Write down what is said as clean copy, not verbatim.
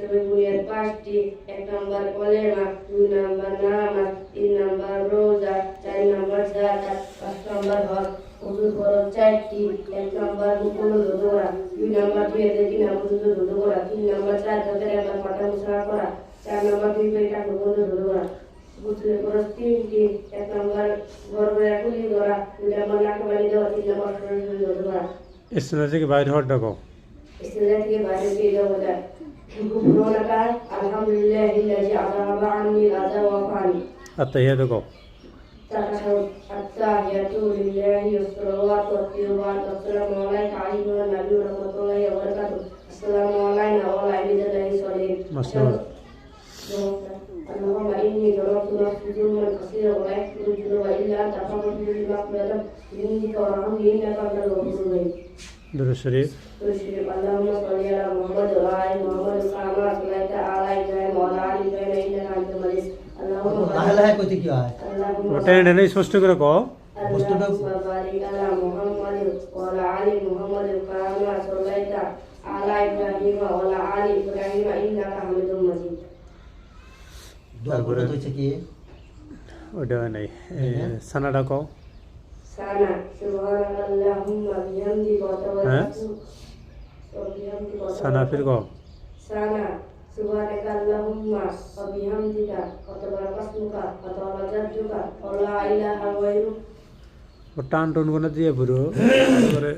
ইসলামের বুনিয়াদ 5টি। 1 নম্বর কলেমা, 2 নম্বর নামাজ, 3 নম্বর রোজা, 4 নম্বর যাকাত, 5 নম্বর হজ। ওযুর ফরজ 4টি। 1 নম্বর রুকুন ওযু করা, 2 নম্বর দুই হাতে 3 পর্যন্ত ওযু করা, 3 নম্বর 4 হাতের একবার পাটা মুছা করা, 4 নম্বর 2 পেটা পর্যন্ত ওযু করা। গোসলের ফরজ 3টি। 1 নম্বর গর্ভে কুলি করা, 2 নম্বর নাকে পানি দেওয়া, 3 নম্বর শরীরে ওযু করা। ইসলাম থেকে বাইরে হওয়ার ডাকো ইসলাম থেকে বাইরে বের হওয়া যায়। ঘুমানোটা আলহামদুলিল্লাহিল্লাযী আযহাবা আন্নি আযা ওয়া ফানি। আত্তাহিয়াত ডাকো তাশাহুদ আত-তাহিয়াতু লিল্লাহি ওয়াস-সালাওয়াতু ওয়াত-তাইয়্যিবাতু আসসালামু আলাইকা আইয়ুহান নাবিয়্যু ওয়া রাহমাতুল্লাহি ওয়া বারাকাতুহু। আসসালামু আলাইনা ওয়া আলা ইবাদিল্লাহি সলিহিন। মাশাআল্লাহ। اللهم إني ظلمت نفسي ظلما كثيرا ولا يغفر الذنوب إلا أنت فاغفر لي مغفرة من عندك وارحمني إنك أنت الغفور الرحيم. দুরূদ শরীফ اللهم صل على محمد وعلى آل محمد كما صليت على إبراهيم وعلى آل إبراهيم إنك حميد مجيد. اللهم লাহে কইতে কি হয় ওটা এনে স্পষ্ট করে কও اللهم بارك على محمد وعلى آل محمد كما صليت على إبراهيم وعلى آل إبراهيم إنك حميد مجيد. তারপরে হচ্ছে কি ওটা নাই সানাডা কও সানা সুবহানাল্লাহুম্মা বিহামদিকা ওয়া তাওয়াক্কালতু সানা ফির কও সানা সুবহানাল্লাহুম্মা ওয়া বিহামদিকা ওয়া তাবারাকাতুকা ওয়া তাআলা জাদ্দুকা ওয়া লা ইলাহা গায়রুক। টান টন করে দিয়ে পুরো তারপরে